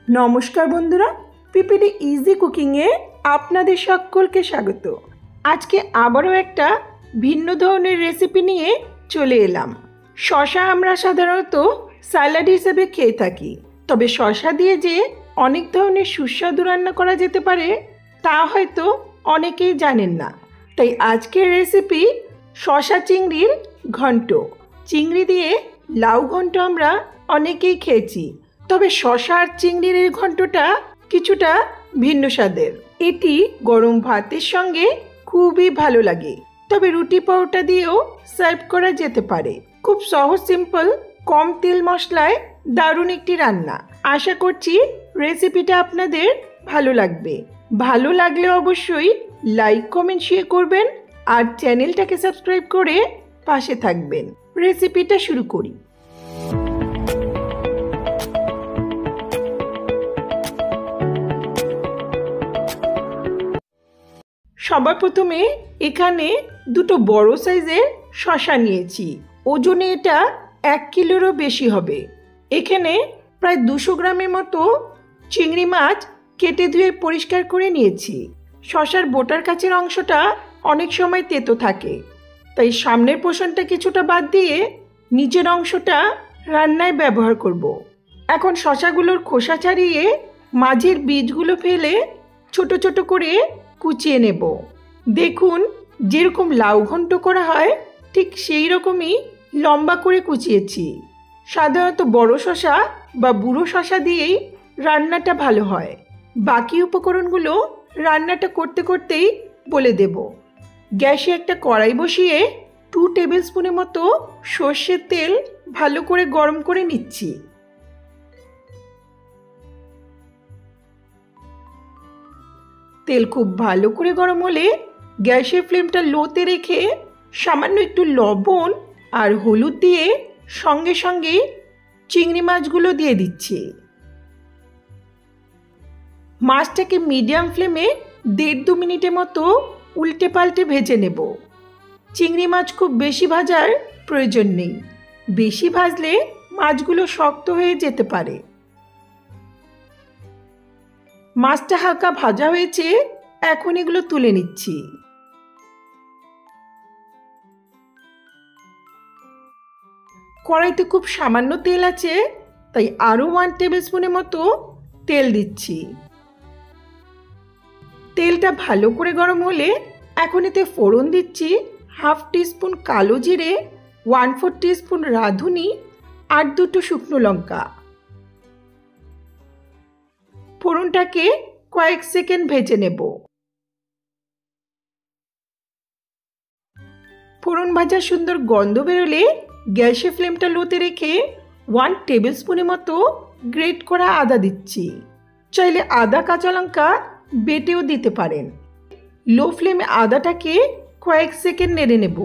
নমস্কার বন্ধুরা, PPD easy কুকিংয়ে আপনাদের সকলকে স্বাগত। আজকে আবারও একটা ভিন্ন ধরনের রেসিপি নিয়ে চলে এলাম। শসা আমরা সাধারণত স্যালাড হিসেবে খেয়ে থাকি, তবে শসা দিয়ে যে অনেক ধরনের সুস্বাদু রান্না করা যেতে পারে তা হয়তো অনেকেই জানেন না। তাই আজকের রেসিপি শসা চিংড়ির ঘন্ট। চিংড়ি দিয়ে লাউ ঘন্ট আমরা অনেকেই খেয়েছি, তবে শসা আর চিংড়ির এই ঘন্টটা কিছুটা ভিন্ন স্বাদের। এটি গরম ভাতের সঙ্গে খুবই ভালো লাগে, তবে রুটি পরোটা দিয়েও সার্ভ করা যেতে পারে। খুব সহজ, সিম্পল, কম তেল মশলায় দারুণ একটি রান্না। আশা করছি রেসিপিটা আপনাদের ভালো লাগবে। ভালো লাগলে অবশ্যই লাইক, কমেন্ট, শেয়ার করবেন আর চ্যানেলটাকে সাবস্ক্রাইব করে পাশে থাকবেন। রেসিপিটা শুরু করি। সবার প্রথমে এখানে দুটো বড় সাইজের শসা নিয়েছি। ওজনে এটা 1 কিলোরও বেশি হবে। এখানে প্রায় 200 গ্রামের মতো চিংড়ি মাছ কেটে ধুয়ে পরিষ্কার করে নিয়েছি। শসার বোটার কাছের অংশটা অনেক সময় তেতো থাকে, তাই সামনের পোর্শনটা কিছুটা বাদ দিয়ে নিচের অংশটা রান্নায় ব্যবহার করব। এখন শসাগুলোর খোসা ছাড়িয়ে মাঝের বীজগুলো ফেলে ছোট ছোট করে কুচিয়ে নেব। দেখুন, যেরকম লাউ ঘন্ট করা হয় ঠিক সেই রকমই লম্বা করে কুচিয়েছি। সাধারণত বড় শসা বা বুড়ো শসা দিয়েই রান্নাটা ভালো হয়। বাকি উপকরণগুলো রান্নাটা করতে করতেই বলে দেব। গ্যাসে একটা কড়াই বসিয়ে 2 টেবিল স্পুনের মতো সর্ষের তেল ভালো করে গরম করে নিচ্ছি। তেল খুব ভালো করে গরম হলে গ্যাসের ফ্লেমটা লোতে রেখে সামান্য একটু লবণ আর হলুদ দিয়ে সঙ্গে সঙ্গে চিংড়ি মাছগুলো দিয়ে দিচ্ছি। মাছটাকে মিডিয়াম ফ্লেমে 1.5-2 মিনিটের মতো উল্টে পাল্টে ভেজে নেব। চিংড়ি মাছ খুব বেশি ভাজার প্রয়োজন নেই, বেশি ভাজলে মাছগুলো শক্ত হয়ে যেতে পারে। মাছটা হালকা ভাজা হয়েছে, এখন এগুলো তুলে নিচ্ছি। কড়াইতে খুব সামান্য তেল আছে, তাই আরও 1 টেবিল স্পুনের মতো তেল দিচ্ছি। তেলটা ভালো করে গরম হলে এখন এতে ফোড়ন দিচ্ছি 1/2 টিস্পুন কালো জিরে, 1/4 টিস্পুন রাঁধুনি আর 2টো শুকনো লঙ্কা। ফোড়নটাকে কয়েক সেকেন্ড ভেজে নেব। ফোড়ন ভাজা সুন্দর গন্ধ বেরোলে গ্যাসের ফ্লেমটা লোতে রেখে 1 টেবিল স্পুনের মতো গ্রেট করা আদা দিচ্ছি। চাইলে আদা কাঁচা লঙ্কা বেটেও দিতে পারেন। লো ফ্লেমে আদাটাকে কয়েক সেকেন্ড নেড়ে নেব।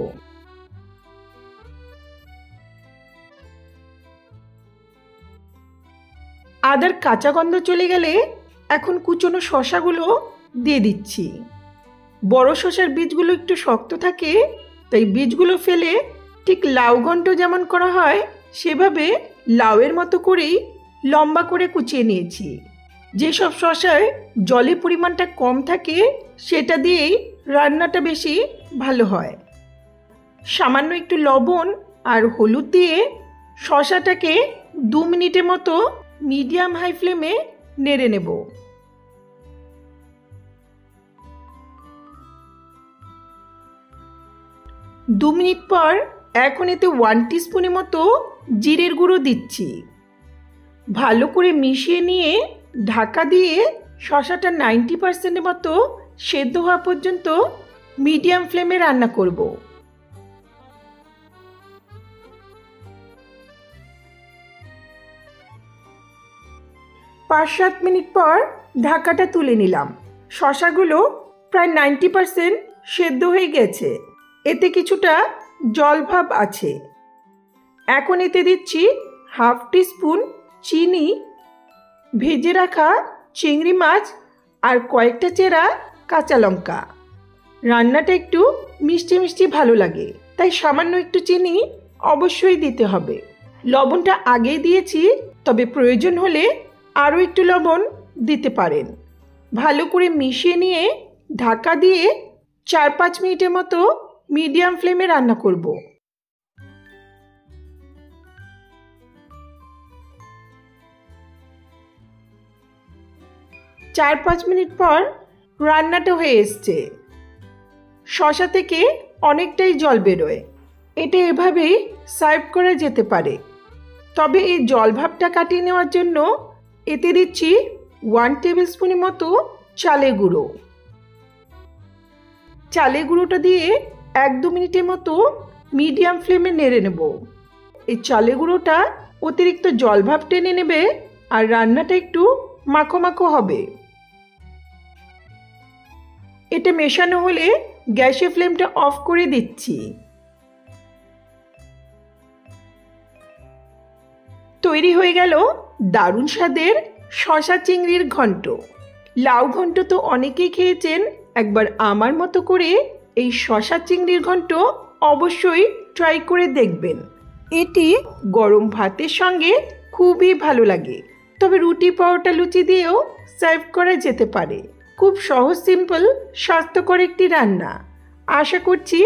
আদার কাঁচা গন্ধ চলে গেলে এখন কুচনো শসাগুলো দিয়ে দিচ্ছি। বড় শসার বীজগুলো একটু শক্ত থাকে, তাই বীজগুলো ফেলে ঠিক লাউ ঘন্ট যেমন করা হয় সেভাবে লাউয়ের মতো করেই লম্বা করে কুচিয়ে নিয়েছি। যেসব শসার জলের পরিমাণটা কম থাকে সেটা দিয়েই রান্নাটা বেশি ভালো হয়। সামান্য একটু লবণ আর হলুদ দিয়ে শসাটাকে 2 মিনিটের মতো মিডিয়াম হাই ফ্লেমে নেড়ে নেব। দু মিনিট পর এখন এতে 1 টিস্পুনের মতো জিরের গুঁড়ো দিচ্ছি। ভালো করে মিশিয়ে নিয়ে ঢাকা দিয়ে শসাটা 90% মতো সেদ্ধ হওয়া পর্যন্ত মিডিয়াম ফ্লেমে রান্না করব। 5-7 মিনিট পর ঢাকাটা তুলে নিলাম। শসাগুলো প্রায় 90% সেদ্ধ হয়ে গেছে, এতে কিছুটা জল ভাব আছে। এখন এতে দিচ্ছি 1/2 টিস্পুন চিনি, ভেজে রাখা চিংড়ি মাছ আর কয়েকটা চেরা কাঁচা লঙ্কা। রান্নাটা একটু মিষ্টি মিষ্টি ভালো লাগে, তাই সামান্য একটু চিনি অবশ্যই দিতে হবে। লবণটা আগেই দিয়েছি, তবে প্রয়োজন হলে আরও একটু লবণ দিতে পারেন। ভালো করে মিশিয়ে নিয়ে ঢাকা দিয়ে 4-5 মিনিটের মতো মিডিয়াম ফ্লেমে রান্না করব। চার 5 মিনিট পর রান্নাটা হয়ে এসছে। শসা থেকে অনেকটাই জল বেরোয়। এটা এভাবেই সার্ভ করা যেতে পারে। তবে এই জল ভাবটা কাটিয়ে নেওয়ার জন্য এতে দিচ্ছি 1 টেবিল স্পুনের মতো চালের গুঁড়ো। চালের গুঁড়োটা দিয়ে 1-2 মিনিটের মতো মিডিয়াম ফ্লেমে নেড়ে নেব। এই চালের গুঁড়োটা অতিরিক্ত জল ভাব টেনে নেবে আর রান্নাটা একটু মাখো মাখো হবে। এটা মেশানো হলে গ্যাসের ফ্লেমটা অফ করে দিচ্ছি। তৈরি হয়ে গেল দারুণ স্বাদের শসা চিংড়ির ঘন্ট। লাউ ঘন্ট তো অনেকেই খেয়েছেন, একবার আমার মতো করে এই শসা চিংড়ির ঘন্ট অবশ্যই ট্রাই করে দেখবেন। এটি গরম ভাতের সঙ্গে খুবই ভালো লাগে, তবে রুটি পরোটা লুচি দিয়েও সার্ভ করা যেতে পারে। খুব সহজ, সিম্পল, স্বাস্থ্যকর একটি রান্না। আশা করছি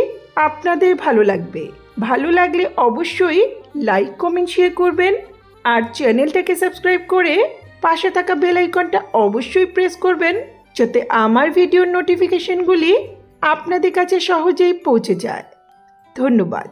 আপনাদের ভালো লাগবে। ভালো লাগলে অবশ্যই লাইক, কমেন্ট, শেয়ার করবেন আর চ্যানেলটাকে সাবস্ক্রাইব করে পাশে থাকা বেল আইকনটা অবশ্যই প্রেস করবেন, যাতে আমার ভিডিওর নোটিফিকেশনগুলি আপনাদের কাছে সহজেই পৌঁছে যায়। ধন্যবাদ।